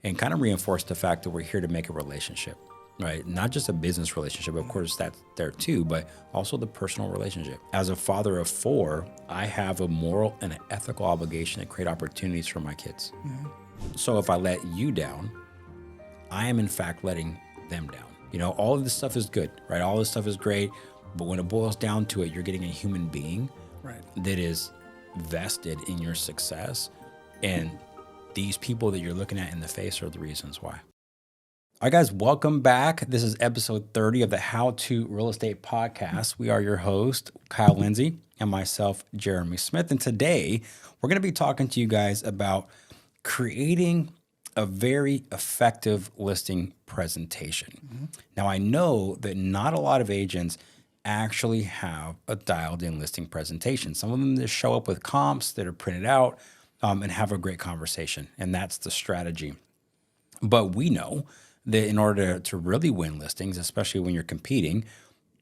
and kind of reinforce the fact that we're here to make a relationship, right? Not just a business relationship, of course, that's there too, but also the personal relationship. As a father of 4, I have a moral and an ethical obligation to create opportunities for my kids. So if I let you down, I am in fact letting them down. You know, all of this stuff is good, right? All this stuff is great, but when it boils down to it, you're getting a human being that is vested in your success, and these people that you're looking at in the face are the reasons why. All right, guys, welcome back. This is episode 30 of the How to Real Estate Podcast. We are your host, Kyle Lindsay, and myself, Jeremy Smith. And today, we're going to be talking to you guys about creating a very effective listing presentation. Now, I know that not a lot of agents actually have a dialed-in listing presentation. Some of them just show up with comps that are printed out and have a great conversation, and that's the strategy. But we know that in order to really win listings, especially when you're competing,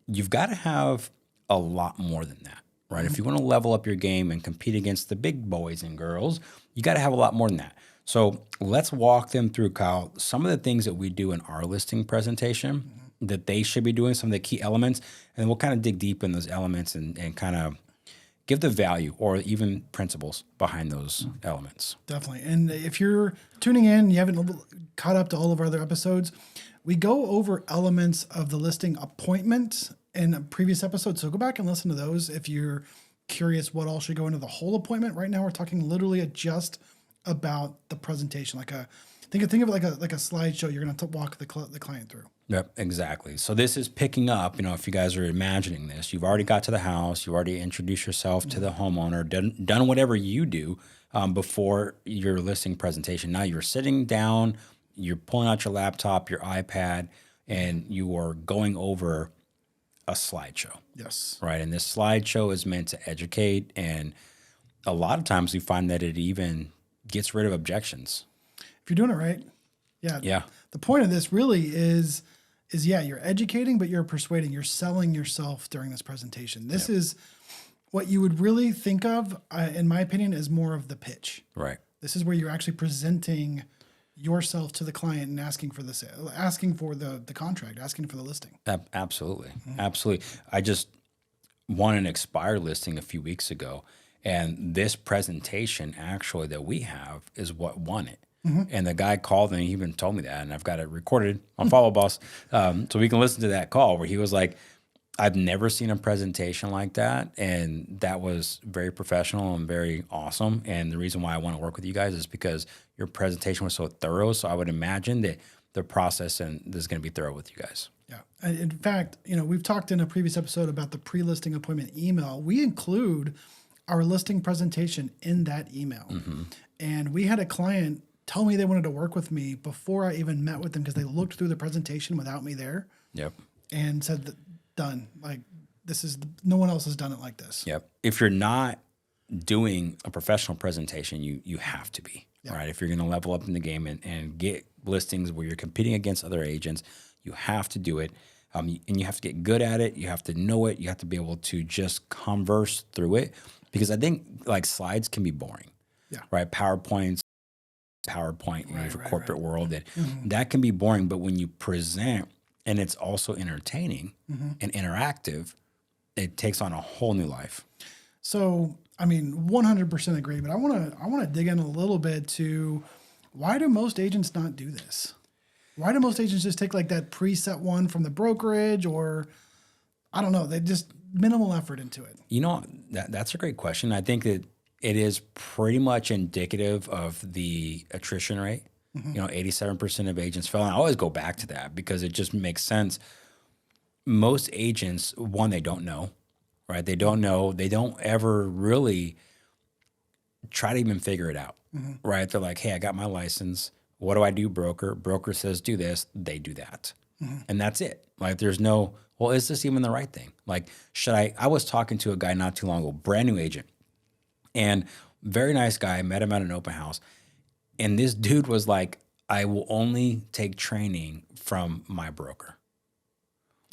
you've got to have a lot more than that, right? If you want to level up your game and compete against the big boys and girls, you got to have a lot more than that. So let's walk them through, Kyle, some of the things that we do in our listing presentation that they should be doing, some of the key elements, and we'll kind of dig deep in those elements and kind of give the value or even principles behind those elements. Definitely. And if you're tuning in, you haven't caught up to all of our other episodes, we go over elements of the listing appointment in a previous episode. So go back and listen to those if you're curious what all should go into the whole appointment. Right now, we're talking literally just about the presentation, like think of it like a slideshow you're going to walk the client through. Yep, exactly. So this is picking up, you know, if you guys are imagining this, you've already got to the house, you already introduced yourself to the homeowner, done whatever you do before your listing presentation. Now you're sitting down, you're pulling out your laptop, your iPad, and you are going over a slideshow. Yes. Right. And this slideshow is meant to educate. And a lot of times we find that it even gets rid of objections. If you're doing it right. Yeah. The point of this really is you're educating, but you're persuading, you're selling yourself during this presentation. This is what you would really think of, in my opinion, as more of the pitch. Right. This is where you're actually presenting yourself to the client and asking for the sale, asking for the contract, asking for the listing. Absolutely. Absolutely. I just won an expired listing a few weeks ago, and this presentation actually that we have is what won it. And the guy called and he even told me that, and I've got it recorded on Follow Boss, so we can listen to that call where he was like, I've never seen a presentation like that, and that was very professional and very awesome. And the reason why I want to work with you guys is because your presentation was so thorough, so I would imagine that the process and this is going to be thorough with you guys. Yeah. In fact, we've talked in a previous episode about the pre-listing appointment email. We include our listing presentation in that email. And we had a client tell me they wanted to work with me before I even met with them because they looked through the presentation without me there. Yep. And said, that, done. Like, no one else has done it like this. Yep. If you're not doing a professional presentation, you have to be, right? If you're going to level up in the game and get listings where you're competing against other agents, you have to do it. And you have to get good at it. You have to know it. You have to be able to just converse through it, because I think like slides can be boring, right? PowerPoint for corporate world, and that can be boring. But when you present and it's also entertaining and interactive, it takes on a whole new life. So, 100% agree. But I want to dig in a little bit to why do most agents not do this? Why do most agents just take like that preset one from the brokerage, or I don't know, they just minimal effort into it? That's a great question. I think that it is pretty much indicative of the attrition rate. 87% of agents fail. And I always go back to that because it just makes sense. Most agents, one, they don't know, right? They don't know. They don't ever really try to even figure it out, right? They're like, hey, I got my license. What do I do, broker? Broker says do this. They do that. And that's it. Like, there's no, well, is this even the right thing? Like, I was talking to a guy not too long ago, brand new agent, and very nice guy. Met him at an open house. And this dude was like, I will only take training from my broker.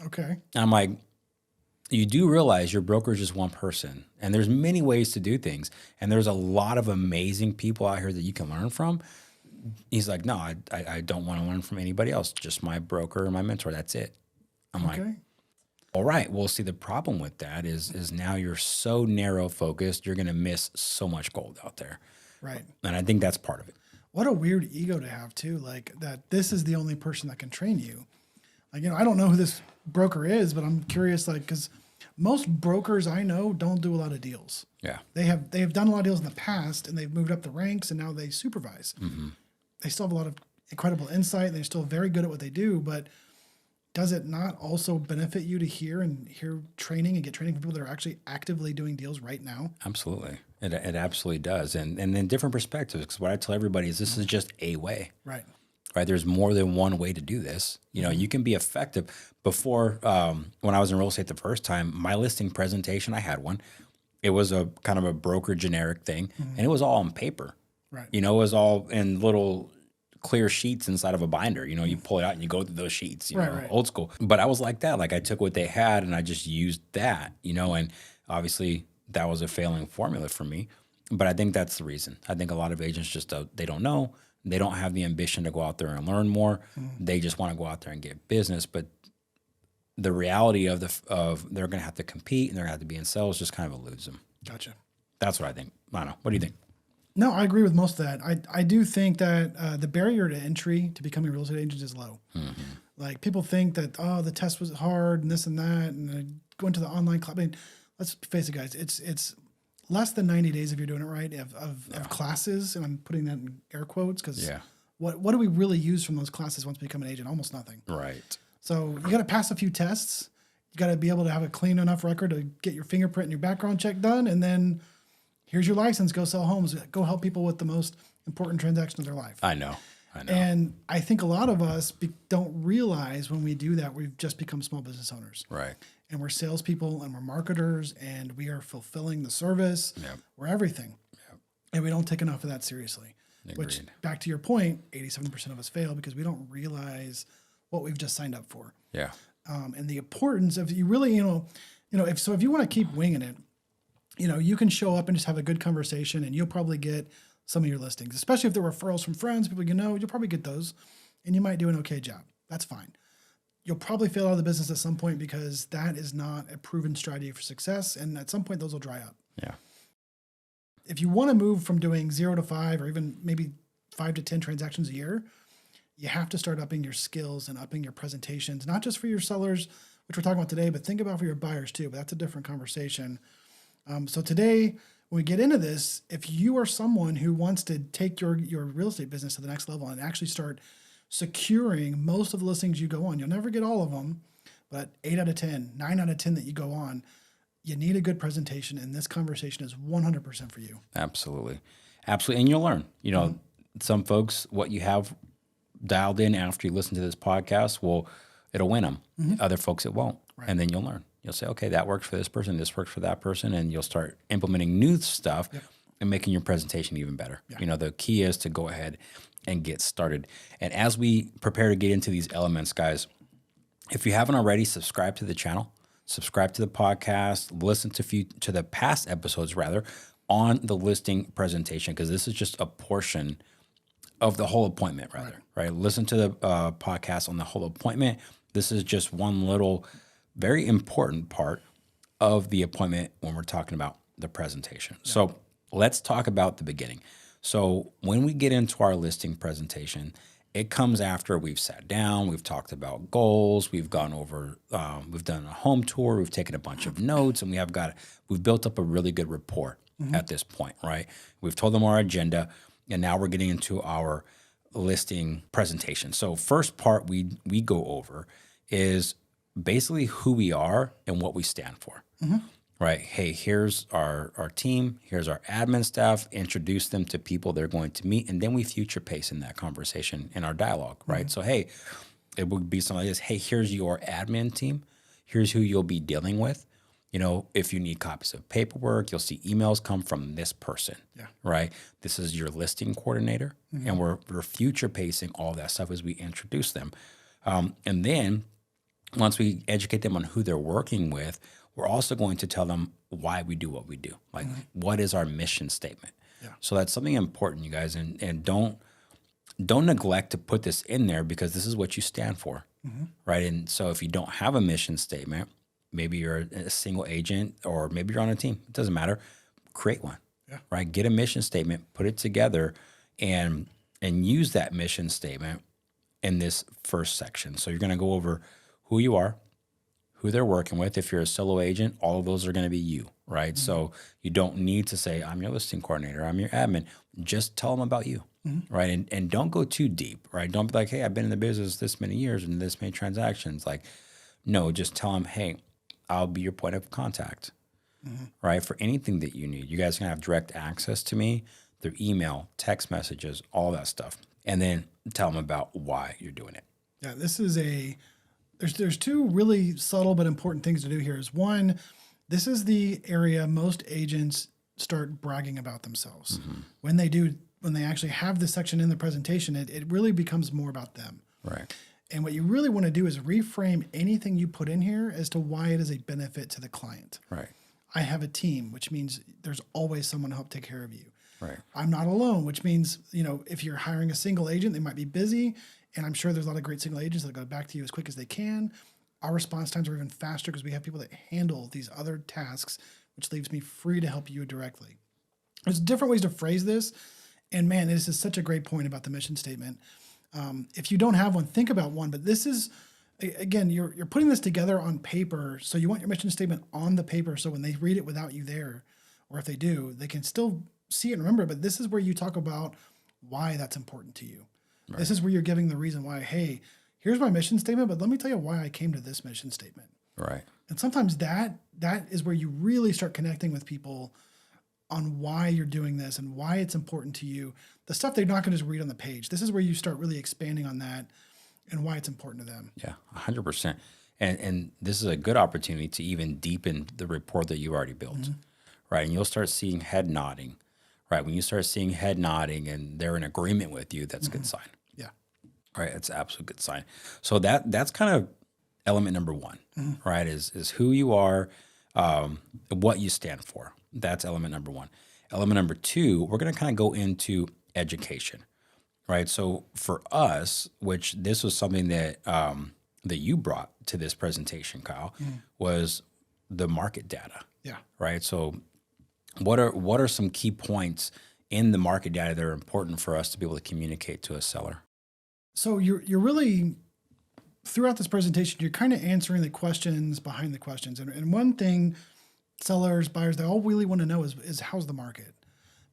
Okay. And I'm like, you do realize your broker is just one person, and there's many ways to do things. And there's a lot of amazing people out here that you can learn from. He's like, no, I don't want to learn from anybody else, just my broker or my mentor. That's it. I'm like, Okay. all right. Well, see, the problem with that is now you're so narrow focused, you're going to miss so much gold out there. Right. And I think that's part of it. What a weird ego to have too. Like that this is the only person that can train you. Like, I don't know who this broker is, but I'm curious, like, because most brokers I know don't do a lot of deals. Yeah. They have done a lot of deals in the past, and they've moved up the ranks, and now they supervise. Mm-hmm. They still have a lot of incredible insight. They're still very good at what they do, but does it not also benefit you to hear training and get training from people that are actually actively doing deals right now? Absolutely. It absolutely does. And in different perspectives, because what I tell everybody is this is just a way. Right. Right. There's more than one way to do this. You can be effective. Before, when I was in real estate the first time, my listing presentation, I had one. It was a kind of a broker generic thing, and it was all on paper. Right. It was all in little clear sheets inside of a binder. You pull it out and you go through those sheets, Right. old school. But I was like that. Like I took what they had and I just used that, and obviously that was a failing formula for me. But I think that's the reason. I think a lot of agents just, they don't know. They don't have the ambition to go out there and learn more. They just want to go out there and get business. But the reality of they're going to have to compete and they're going to have to be in sales just kind of eludes them. Gotcha. That's what I think. I don't know. What do you think? No, I agree with most of that. I do think that the barrier to entry to becoming a real estate agent is low. Mm-hmm. Like people think that, the test was hard and this and that, and going to the online club. I mean, let's face it, guys. It's less than 90 days if you're doing it right of classes, and I'm putting that in air quotes because what do we really use from those classes once we become an agent? Almost nothing. Right. So you got to pass a few tests. You got to be able to have a clean enough record to get your fingerprint and your background check done, and then here's your license. Go sell homes. Go help people with the most important transaction of their life. I know. And I think a lot of us don't realize when we do that, we've just become small business owners. Right. And we're salespeople and we're marketers and we are fulfilling the service. Yep. We're everything. Yep. And we don't take enough of that seriously. Agreed. Which, back to your point, 87% of us fail because we don't realize what we've just signed up for. Yeah. And the importance of you really, if you want to keep winging it, you can show up and just have a good conversation and you'll probably get some of your listings, especially if they're referrals from friends, people you'll probably get those and you might do an okay job. That's fine. You'll probably fail out of the business at some point because that is not a proven strategy for success. And at some point those will dry up. Yeah. If you want to move from doing 0 to 5 or even maybe 5 to 10 transactions a year, you have to start upping your skills and upping your presentations, not just for your sellers, which we're talking about today, but think about for your buyers too. But that's a different conversation. So today, when we get into this, if you are someone who wants to take your real estate business to the next level and actually start securing most of the listings you go on, you'll never get all of them, but 8 out of 10, 9 out of 10 that you go on, you need a good presentation. And this conversation is 100% for you. Absolutely. Absolutely. And you'll learn, some folks, what you have dialed in after you listen to this podcast, it'll win them. Other folks, it won't. Right. And then you'll learn. You'll say, okay, that works for this person, this works for that person, and you'll start implementing new stuff and making your presentation even better. Yeah. The key is to go ahead and get started. And as we prepare to get into these elements, guys, if you haven't already, subscribe to the channel, subscribe to the podcast, listen to the past episodes on the listing presentation, because this is just a portion of the whole appointment, right? Listen to the podcast on the whole appointment. This is just one little very important part of the appointment when we're talking about the presentation. Yeah. So let's talk about the beginning. So when we get into our listing presentation, it comes after we've sat down, we've talked about goals, we've gone over, we've done a home tour, we've taken a bunch of notes, and we've built up a really good rapport at this point, right? We've told them our agenda, and now we're getting into our listing presentation. So first part we go over is basically who we are and what we stand for, right? Hey, here's our team, here's our admin staff, introduce them to people they're going to meet, and then we future pace in that conversation in our dialogue, right? So, hey, it would be something like this. Hey, here's your admin team. Here's who you'll be dealing with. If you need copies of paperwork, you'll see emails come from this person, right? This is your listing coordinator, and we're future pacing all that stuff as we introduce them. And then once we educate them on who they're working with, we're also going to tell them why we do what we do. Like, what is our mission statement? Yeah. So that's something important, you guys. And don't don't neglect to put this in there because this is what you stand for, right? And so if you don't have a mission statement, maybe you're a single agent or maybe you're on a team, it doesn't matter. Create one, right? Get a mission statement, put it together, and use that mission statement in this first section. So you're going to go over who you are, who they're working with. If you're a solo agent, all of those are going to be you, right? So you don't need to say, I'm your listing coordinator, I'm your admin. Just tell them about you, right? And don't go too deep, right? Don't be like, hey, I've been in the business this many years and this many transactions. Like, no, just tell them, hey, I'll be your point of contact, right? For anything that you need. You guys can have direct access to me through email, text messages, all that stuff. And then tell them about why you're doing it. Yeah, this is there's two really subtle but important things to do here. Is one, this is the area most agents start bragging about themselves. When they actually have this section in the presentation, it really becomes more about them. Right. And what you really want to do is reframe anything you put in here as to why it is a benefit to the client. Right. I have a team, which means there's always someone to help take care of you. Right. I'm not alone, which means, if you're hiring a single agent, they might be busy. And I'm sure there's a lot of great single agents that go back to you as quick as they can. Our response times are even faster because we have people that handle these other tasks, which leaves me free to help you directly. There's different ways to phrase this. And man, this is such a great point about the mission statement. If you don't have one, think about one. But this is, again, you're putting this together on paper. So you want your mission statement on the paper. So when they read it without you there, or if they do, they can still see it and remember it. But this is where you talk about why that's important to you. Right. This is where you're giving the reason why, hey, here's my mission statement, but let me tell you why I came to this mission statement. Right. And sometimes that is where you really start connecting with people on why you're doing this and why it's important to you. The stuff they're not going to just read on the page. This is where you start really expanding on that and why it's important to them. Yeah, 100%. And this is a good opportunity to even deepen the rapport that you've already built, right? And you'll start seeing head nodding, right? When you start seeing head nodding and they're in agreement with you, that's a good sign. Yeah. Right, it's an absolute good sign. So that's kind of element number one, right? Is who you are, what you stand for. That's element number one. Element number two, we're going to kind of go into education, right? So for us, which this was something that that you brought to this presentation, Kyle, was the market data. Yeah. Right. So what are some key points in the market data that are important for us to be able to communicate to a seller? So you're really, throughout this presentation, you're kind of answering the questions behind the questions. And one thing sellers, buyers, they all really want to know is how's the market?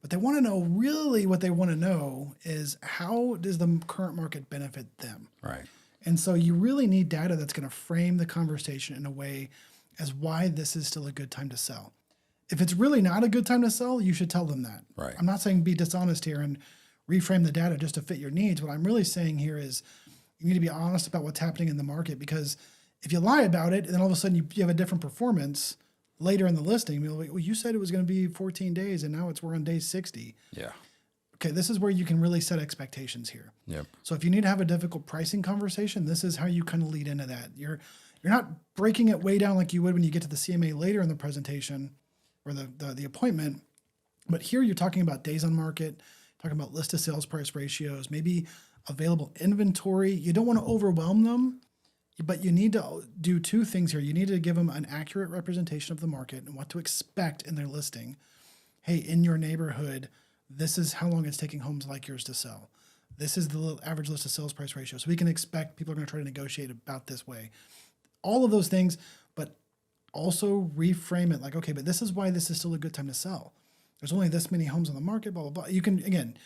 But they want to know, really what they want to know is how does the current market benefit them? Right. And so you really need data that's going to frame the conversation in a way as why this is still a good time to sell. If it's really not a good time to sell, you should tell them that. Right. I'm not saying be dishonest here and reframe the data just to fit your needs. What I'm really saying here is you need to be honest about what's happening in the market, because if you lie about it and then all of a sudden you have a different performance later in the listing, you'll be like, well, you said it was going to be 14 days and now we're on day 60. Yeah. Okay, this is where you can really set expectations here. Yep. So if you need to have a difficult pricing conversation, this is how you kind of lead into that. You're not breaking it way down like you would when you get to the CMA later in the presentation or the appointment. But here you're talking about days on market, talking about list to sales price ratios, maybe available inventory. You don't want to overwhelm them, but you need to do two things here. You need to give them an accurate representation of the market and what to expect in their listing. Hey, in your neighborhood, this is how long it's taking homes like yours to sell. This is the average list to sales price ratio. So we can expect people are going to try to negotiate about this way. All of those things, but also reframe it like, okay, but this is why this is still a good time to sell. There's only this many homes on the market, blah, blah, blah. You can, again,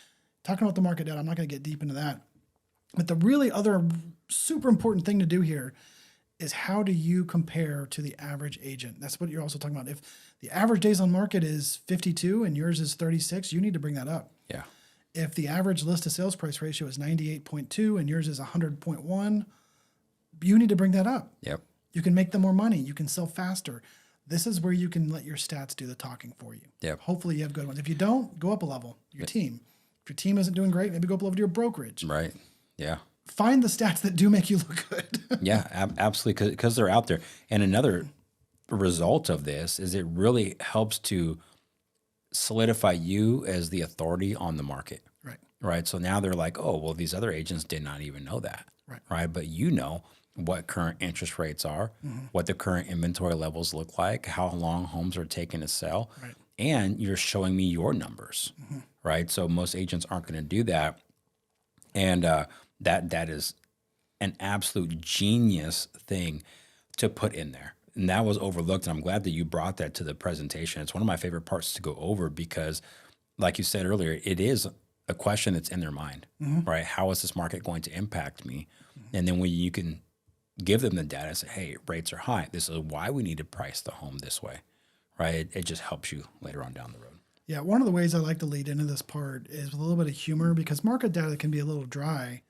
talking about the market data, I'm not going to get deep into that. But the really other super important thing to do here is how do you compare to the average agent? That's what you're also talking about. If the average days on market is 52 and yours is 36, you need to bring that up. Yeah. If the average list to sales price ratio is 98.2 and yours is 100.1, you need to bring that up. Yep. You can make them more money. You can sell faster. This is where you can let your stats do the talking for you. Yep. Hopefully you have good ones. If you don't, go up a level. Your team. If your team isn't doing great, maybe go up a level to your brokerage. Right. Yeah. Find the stats that do make you look good. Yeah, absolutely, because they're out there. And another result of this is it really helps to solidify you as the authority on the market. Right. right? So now they're like, oh, well, these other agents did not even know that, Right. right? But you know what current interest rates are, what the current inventory levels look like, how long homes are taking to sell, Right. and you're showing me your numbers, right? So most agents aren't going to do that, and that is an absolute genius thing to put in there. And that was overlooked. And I'm glad that you brought that to the presentation. It's one of my favorite parts to go over because, like you said earlier, it is a question that's in their mind, right? How is this market going to impact me? And then when you can give them the data and say, hey, rates are high. This is why we need to price the home this way, right? It just helps you later on down the road. Yeah, one of the ways I like to lead into this part is with a little bit of humor because market data can be a little dry,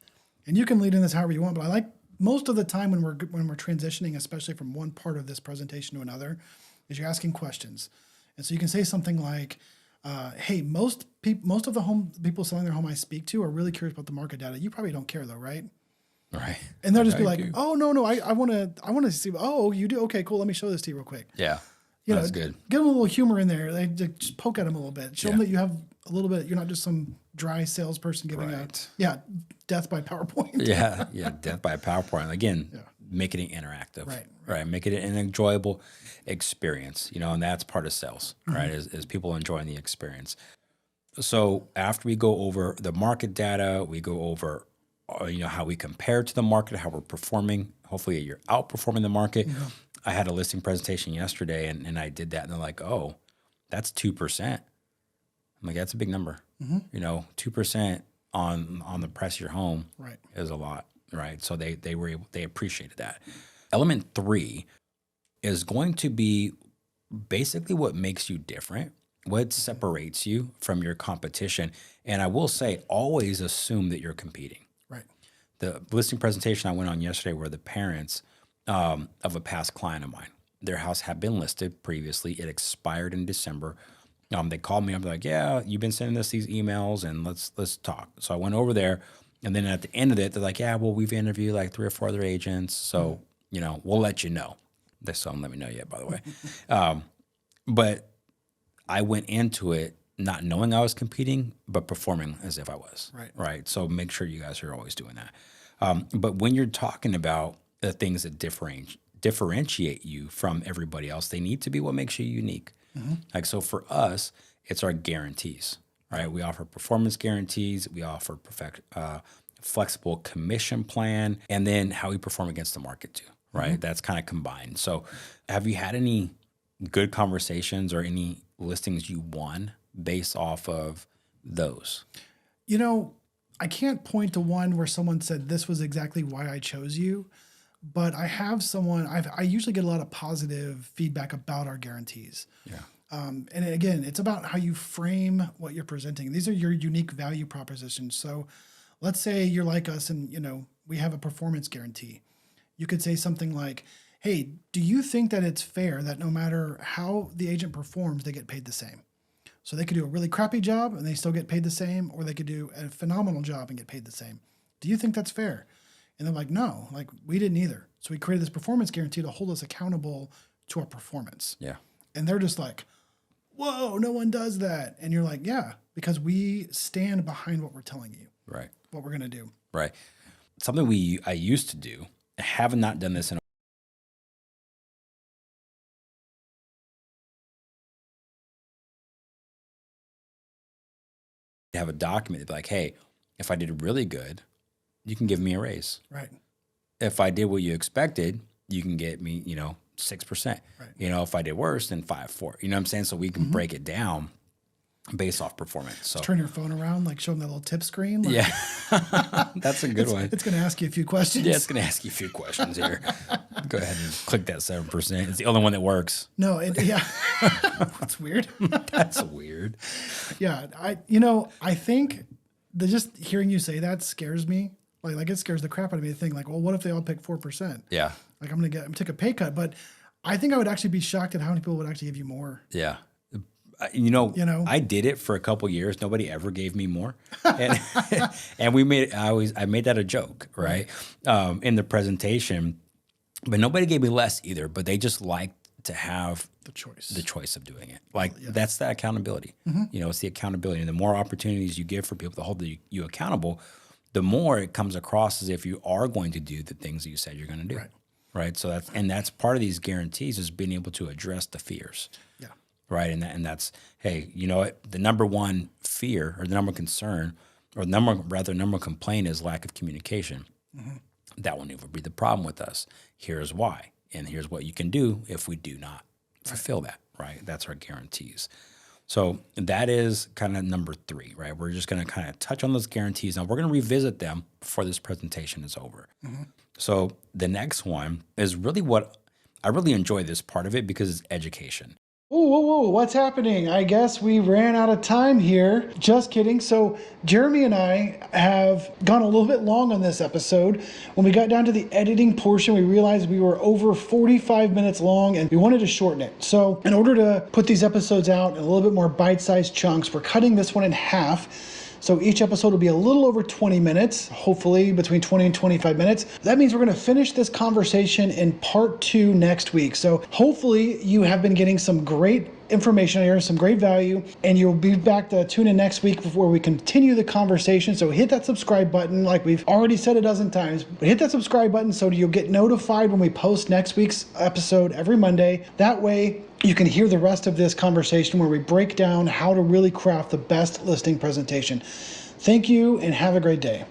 and you can lead in this however you want. But I like most of the time when we're transitioning, especially from one part of this presentation to another, is you're asking questions, and so you can say something like, "Hey, most of the people selling their home I speak to are really curious about the market data. You probably don't care though, right?" Right. And they'll just be I like, do. "Oh no, I want to see. Oh, you do? Okay, cool. Let me show this to you real quick." Yeah. You That's know, good. Give them a little humor in there. They just poke at them a little bit. Show them Yeah. that you have a little bit. You're not just some dry salesperson giving Right. death by PowerPoint. Yeah. Death by PowerPoint. Again, making it interactive. Right. Make it an enjoyable experience, and that's part of sales, right? Is people enjoying the experience. So after we go over the market data, we go over, how we compare to the market, how we're performing. Hopefully you're outperforming the market. I had a listing presentation yesterday and I did that and they're like, oh, that's 2%. I'm like, that's a big number. 2% on the price of your home Right. is a lot, right? So they appreciated that. Element 3 is going to be basically what makes you different, what separates you from your competition. And I will say, always assume that you're competing. Right. The listing presentation I went on yesterday were the parents of a past client of mine. Their house had been listed previously. It expired in December. They called me up like, yeah, you've been sending us these emails and let's talk. So I went over there, and then at the end of it, they're like, yeah, well, we've interviewed like 3 or 4 other agents. So, we'll let you know. They still haven't let me know yet, by the way. But I went into it not knowing I was competing, but performing as if I was. Right. So make sure you guys are always doing that. But when you're talking about the things that differentiate you from everybody else, they need to be what makes you unique. Like, so for us, it's our guarantees, right? We offer performance guarantees. We offer flexible commission plan, and then how we perform against the market too, right? That's kind of combined. So have you had any good conversations or any listings you won based off of those? I can't point to one where someone said this was exactly why I chose you, but I have someone, I usually get a lot of positive feedback about our guarantees. Yeah. And again, it's about how you frame what you're presenting. These are your unique value propositions. So let's say you're like us and, we have a performance guarantee. You could say something like, hey, do you think that it's fair that no matter how the agent performs, they get paid the same? So they could do a really crappy job and they still get paid the same, or they could do a phenomenal job and get paid the same. Do you think that's fair? And they're like, no, we didn't either. So we created this performance guarantee to hold us accountable to our performance. Yeah. And they're just like, whoa, no one does that. And you're like, yeah, because we stand behind what we're telling you. Right. What we're going to do. Right. Something I used to do, I have not done this in have a document that'd be like, hey, if I did really good, you can give me a raise. Right. If I did what you expected, you can get me, 6%. Right. If I did worse, then 5-4. You know what I'm saying? So we can break it down based off performance. So turn your phone around, show them that little tip screen. Yeah, that's a good one. It's going to ask you a few questions. Yeah, it's going to ask you a few questions here. Go ahead and click that 7%. It's the only one that works. No, yeah. That's weird. That's weird. Yeah, I think just hearing you say that scares me. It scares the crap out of me to think well, what if they all pick 4%? Yeah. I'm going to take a pay cut, but I think I would actually be shocked at how many people would actually give you more. Yeah. I did it for a couple years. Nobody ever gave me more, and and I made that a joke, right? In the presentation, but nobody gave me less either. But they just liked to have The choice. the choice of doing it. Like that's the accountability. You know, it's the accountability. And the more opportunities you give for people to hold you accountable, the more it comes across as if you are going to do the things that you said you're going to do. Right. So that's part of these guarantees is being able to address the fears. Yeah. Right. And that's, hey, you know what? The number one fear or the number one concern or number one complaint is lack of communication. That will never be the problem with us. Here's why. And here's what you can do if we do not fulfill that, right? That's our guarantees. So that is kind of number 3, right? We're just going to kind of touch on those guarantees. Now we're going to revisit them before this presentation is over. So the next one is really what I really enjoy this part of it because it's education. Whoa, what's happening? I guess we ran out of time here. Just kidding. So Jeremy and I have gone a little bit long on this episode. When we got down to the editing portion, we realized we were over 45 minutes long and we wanted to shorten it. So in order to put these episodes out in a little bit more bite-sized chunks, we're cutting this one in half. So each episode will be a little over 20 minutes, hopefully between 20 and 25 minutes. That means we're going to finish this conversation in part 2 next week. So hopefully you have been getting some great information here, some great value, and you'll be back to tune in next week before we continue the conversation. So hit that subscribe button like we've already said a dozen times, but hit that subscribe button so you'll get notified when we post next week's episode every Monday. That way you can hear the rest of this conversation where we break down how to really craft the best listing presentation. Thank you and have a great day.